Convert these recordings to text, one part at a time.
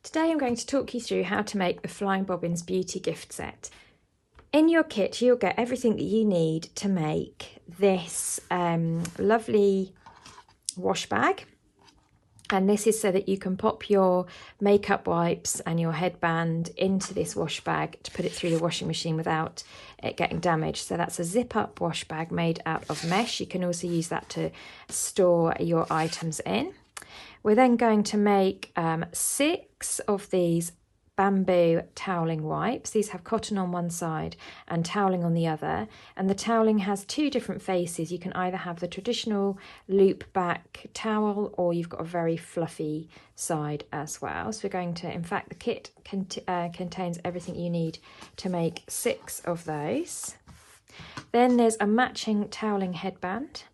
Today I'm going to talk you through how to make the Flying Bobbins beauty gift set. In your kit you'll get everything that you need to make this lovely wash bag, and this is so that you can pop your makeup wipes and your headband into this wash bag to put it through the washing machine without it getting damaged. So that's a zip up wash bag made out of mesh. You can also use that to store your items in. We're then going to make 6 of these bamboo toweling wipes. These have cotton on one side and toweling on the other, and the toweling has 2 different faces. You can either have the traditional loop back towel, or you've got a very fluffy side as well. So we're going to, in fact, the kit contains everything you need to make 6 of those. Then there's a matching toweling headband,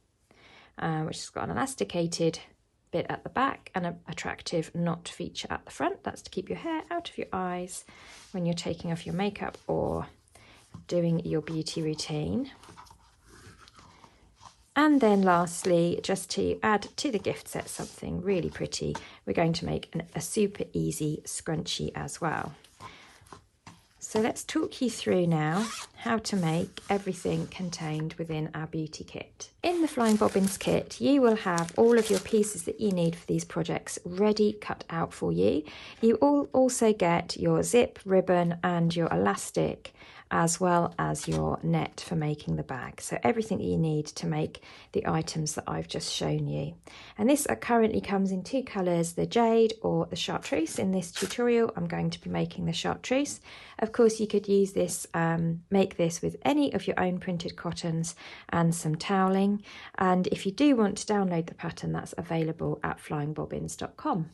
which has got an elasticated bit at the back and an attractive knot feature at the front. That's to keep your hair out of your eyes when you're taking off your makeup or doing your beauty routine. And then lastly, just to add to the gift set something really pretty, we're going to make a super easy scrunchie as well. So let's talk you through now how to make everything contained within our beauty kit. In the Flying Bobbins kit, you will have all of your pieces that you need for these projects ready cut out for you. You also get your zip, ribbon and your elastic, as well as your net for making the bag. So everything that you need to make the items that I've just shown you. And this currently comes in 2 colours, the jade or the chartreuse. In this tutorial, I'm going to be making the chartreuse. Of course, you could use this, make this with any of your own printed cottons and some toweling. And if you do want to download the pattern, that's available at flyingbobbins.com.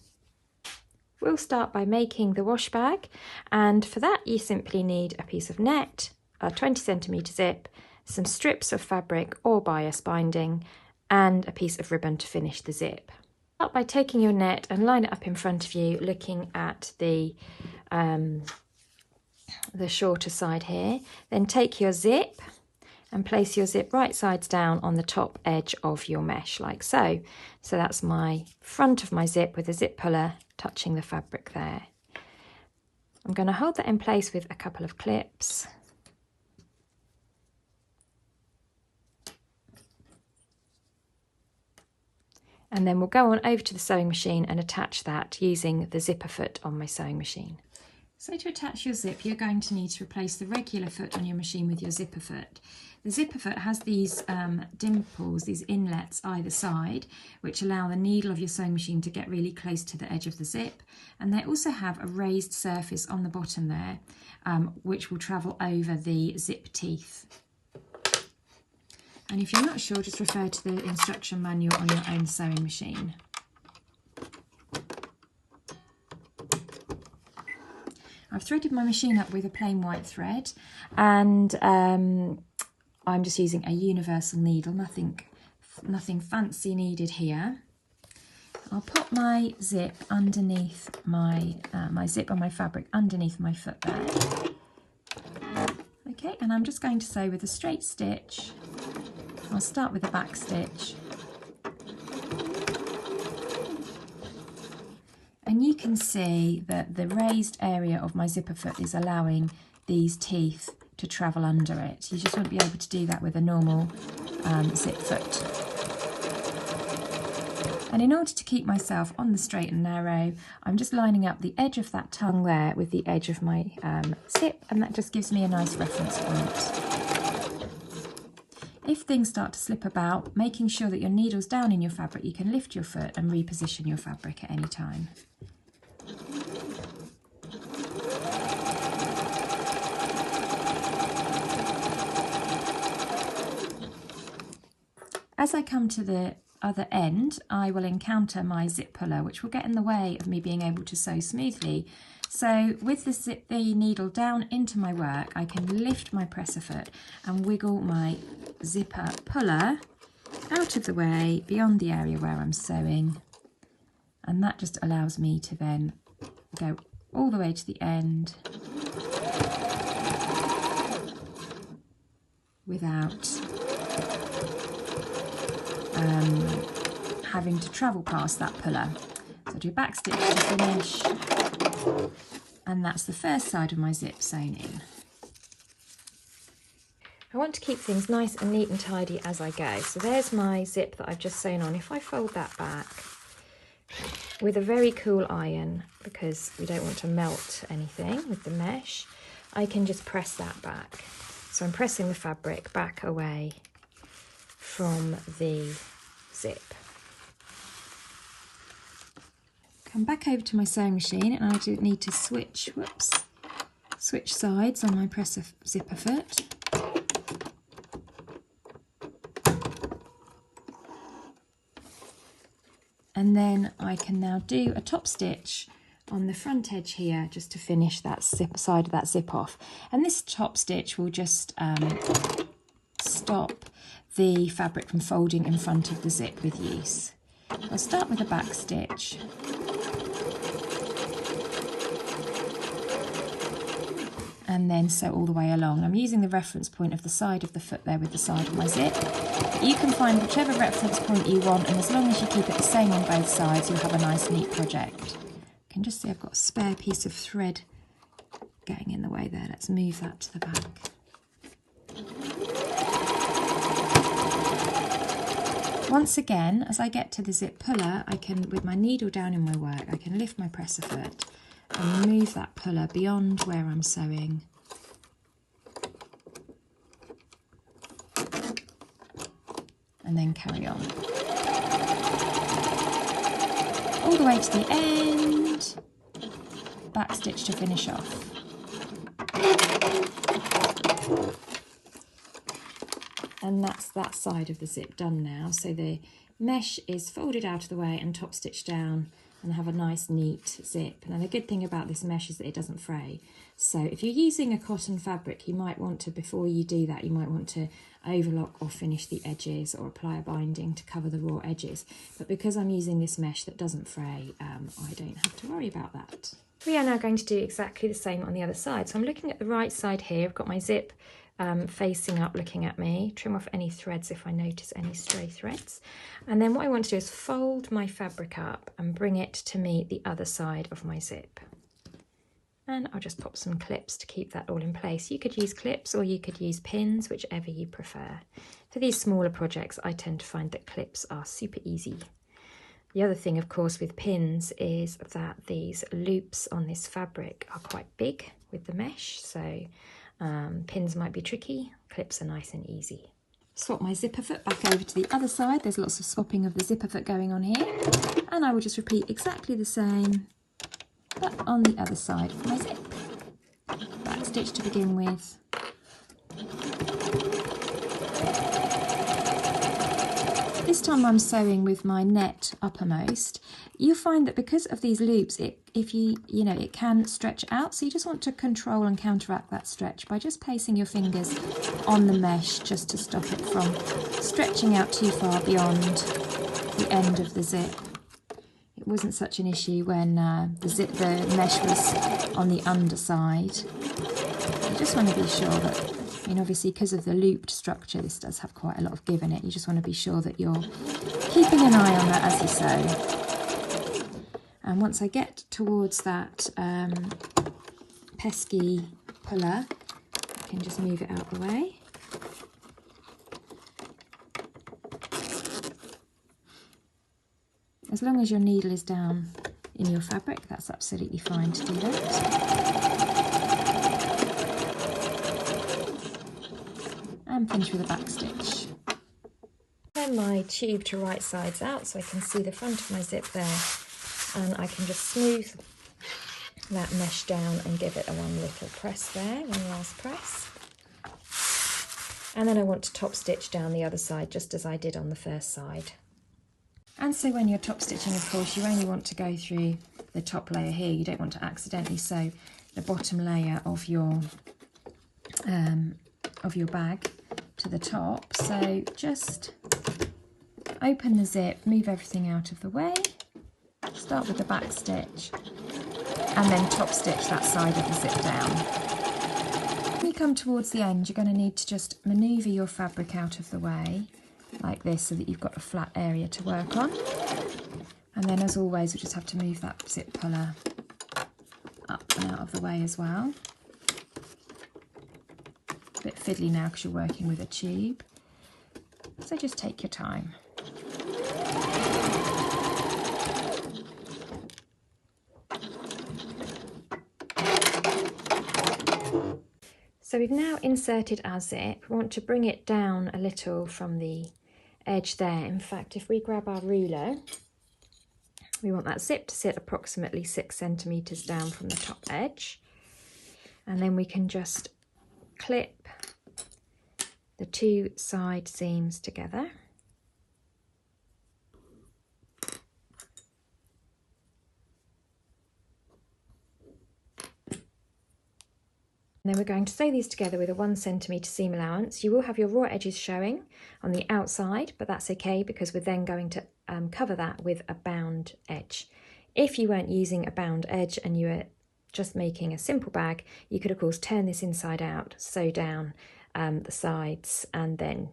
We'll start by making the wash bag, and for that you simply need a piece of net, a 20cm zip, some strips of fabric or bias binding, and a piece of ribbon to finish the zip. Start by taking your net and line it up in front of you, looking at the shorter side here. Then take your zip and place your zip right sides down on the top edge of your mesh, like so. So that's my front of my zip with a zip puller touching the fabric there. I'm going to hold that in place with a couple of clips. And then we'll go on over to the sewing machine and attach that using the zipper foot on my sewing machine. So to attach your zip, you're going to need to replace the regular foot on your machine with your zipper foot. The zipper foot has these dimples, these inlets either side, which allow the needle of your sewing machine to get really close to the edge of the zip. And they also have a raised surface on the bottom there, which will travel over the zip teeth. And if you're not sure, just refer to the instruction manual on your own sewing machine. I've threaded my machine up with a plain white thread, and I'm just using a universal needle, nothing fancy needed here. I'll put my zip underneath my zip on my fabric underneath my foot there. Okay, and I'm just going to sew with a straight stitch. I'll start with a back stitch. And you can see that the raised area of my zipper foot is allowing these teeth to travel under it. You just won't be able to do that with a normal zip foot. And in order to keep myself on the straight and narrow, I'm just lining up the edge of that tongue there with the edge of my zip, and that just gives me a nice reference point. If things start to slip about, making sure that your needle's down in your fabric, you can lift your foot and reposition your fabric at any time. As I come to the other end, I will encounter my zip puller, which will get in the way of me being able to sew smoothly. So with the needle down into my work, I can lift my presser foot and wiggle my zipper puller out of the way beyond the area where I'm sewing. And that just allows me to then go all the way to the end without having to travel past that puller. So So I do a back stitch to finish, and that's the first side of my zip sewn in. I want to keep things nice and neat and tidy as I go. So there's my zip that I've just sewn on. If I fold that back with a very cool iron, because we don't want to melt anything with the mesh, I can just press that back. So I'm pressing the fabric back away from the zip. Come back over to my sewing machine, and I do need to switch sides on my zipper foot. And then I can now do a top stitch on the front edge here, just to finish that side of that zip off. And this top stitch will just stop the fabric from folding in front of the zip with use. I'll start with a back stitch. And then sew all the way along. I'm using the reference point of the side of the foot there with the side of my zip. But you can find whichever reference point you want, and as long as you keep it the same on both sides, you'll have a nice neat project. You can just see I've got a spare piece of thread getting in the way there. Let's move that to the back. Once again, as I get to the zip puller, I can, with my needle down in my work, I can lift my presser foot and move that puller beyond where I'm sewing. And then carry on. All the way to the end, back stitch to finish off. And that's that side of the zip done now. So the mesh is folded out of the way and top stitched down, and have a nice neat zip. And the good thing about this mesh is that it doesn't fray. So if you're using a cotton fabric, you might want to, before you do that, you might want to overlock or finish the edges or apply a binding to cover the raw edges. But because I'm using this mesh that doesn't fray, I don't have to worry about that. We are now going to do exactly the same on the other side. So I'm looking at the right side here. I've got my zip facing up, looking at me. Trim off any threads if I notice any stray threads. And then what I want to do is fold my fabric up and bring it to meet the other side of my zip. And I'll just pop some clips to keep that all in place. You could use clips or you could use pins, whichever you prefer. For these smaller projects, I tend to find that clips are super easy. The other thing, of course, with pins is that these loops on this fabric are quite big with the mesh, so pins might be tricky. Clips are nice and easy. Swap my zipper foot back over to the other side. There's lots of swapping of the zipper foot going on here, and I will just repeat exactly the same, but on the other side of my zip. Back stitch to begin with. This time I'm sewing with my net uppermost. You'll find that because of these loops, it can stretch out. So you just want to control and counteract that stretch by just placing your fingers on the mesh just to stop it from stretching out too far beyond the end of the zip. It wasn't such an issue when the mesh was on the underside. You just want to be sure that, obviously because of the looped structure, this does have quite a lot of give in it. You just want to be sure that you're keeping an eye on that as you sew. And once I get towards that pesky puller, I can just move it out the way. As long as your needle is down in your fabric, that's absolutely fine to do that. And finish with a back stitch. Turn my tube to right sides out so I can see the front of my zip there, and I can just smooth that mesh down and give it a one little press there, one last press. And then I want to top stitch down the other side just as I did on the first side. And so when you're top stitching, of course, you only want to go through the top layer here. You don't want to accidentally sew the bottom layer of your bag to the top. So just open the zip, move everything out of the way, start with the back stitch, and then top stitch that side of the zip down. When you come towards the end, you're going to need to just manoeuvre your fabric out of the way like this so that you've got a flat area to work on, and And then as always, we just have to move that zip puller up and out of the way as well. A bit fiddly now because you're working with a tube. So just take your time. So we've now inserted our zip. We want to bring it down a little from the edge there. In fact, if we grab our ruler, we want that zip to sit approximately 6 centimetres down from the top edge. And then we can just clip the 2 side seams together. And then we're going to sew these together with a 1 centimetre seam allowance. You will have your raw edges showing on the outside, but that's okay because we're then going to cover that with a bound edge. If you weren't using a bound edge and you were just making a simple bag, you could of course turn this inside out, sew down the sides, and then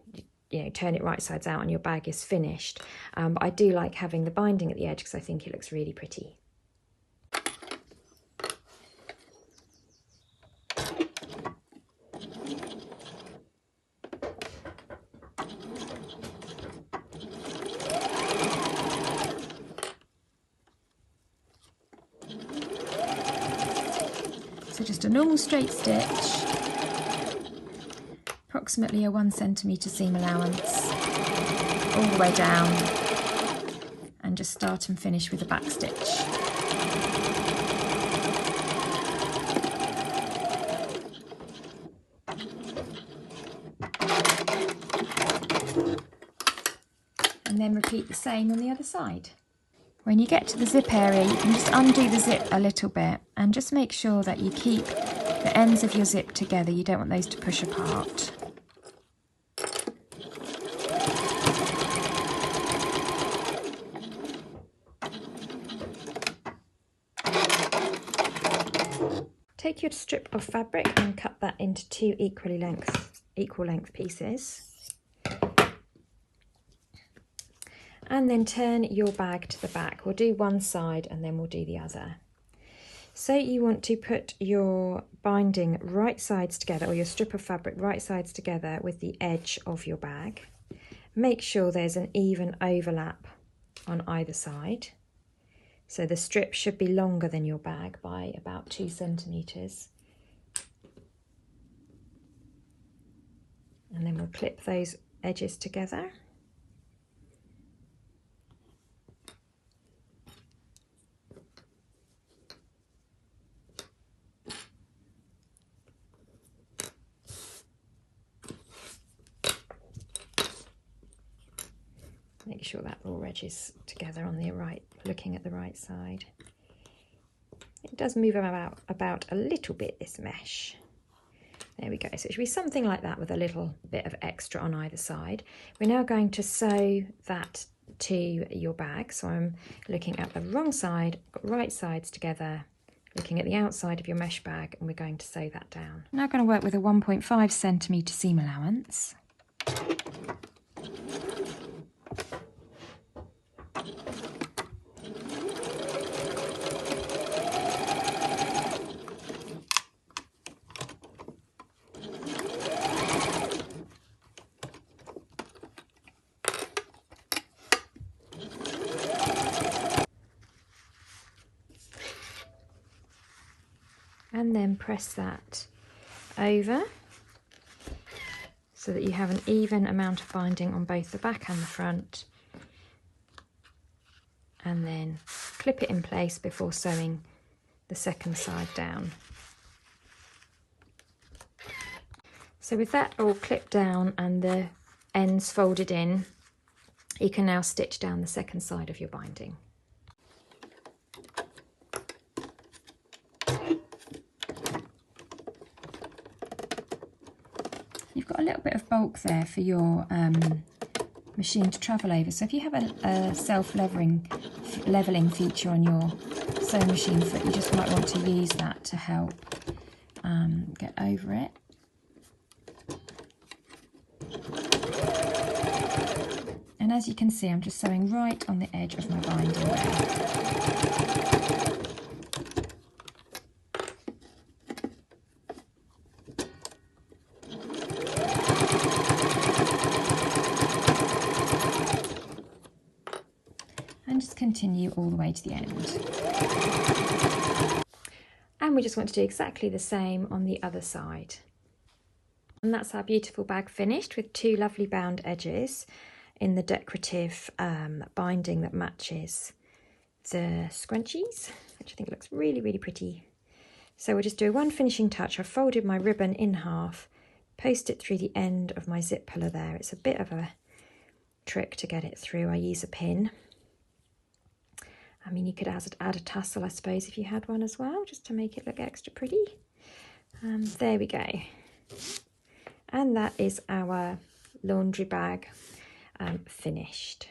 turn it right sides out and your bag is finished. But I do like having the binding at the edge because I think it looks really pretty. So just a normal straight stitch, approximately a 1 centimetre seam allowance, all the way down, and just start and finish with a back stitch. And then repeat the same on the other side. When you get to the zip area, you can just undo the zip a little bit and just make sure that you keep the ends of your zip together. You don't want those to push apart. Take your strip of fabric and cut that into 2 equal length pieces. And then turn your bag to the back. We'll do one side and then we'll do the other. So you want to put your binding right sides together, or your strip of fabric right sides together with the edge of your bag. Make sure there's an even overlap on either side. So the strip should be longer than your bag by about 2 centimetres. And then we'll clip those edges together. Make sure that raw edge is together on the right, looking at the right side. It does move about a little bit, this mesh. There we go. So it should be something like that with a little bit of extra on either side. We're now going to sew that to your bag. So I'm looking at the wrong side, got right sides together, looking at the outside of your mesh bag, and we're going to sew that down. I'm now going to work with a 1.5 centimetre seam allowance. And then press that over so that you have an even amount of binding on both the back and the front, and then clip it in place before sewing the second side down. So with that all clipped down and the ends folded in, you can now stitch down the second side of your binding. You've got a little bit of bulk there for your machine to travel over. So if you have a self-leveling feature on your sewing machine foot, you just might want to use that to help get over it. And as you can see, I'm just sewing right on the edge of my binding there. And just continue all the way to the end. And we just want to do exactly the same on the other side. And that's our beautiful bag finished with 2 lovely bound edges in the decorative binding that matches the scrunchies, which I think looks really, really pretty. So we'll just do one finishing touch. I've folded my ribbon in half, post it through the end of my zip puller there. It's a bit of a trick to get it through. I use a pin. I mean, you could add a tassel, I suppose, if you had one as well, just to make it look extra pretty. There we go. And that is our laundry bag finished.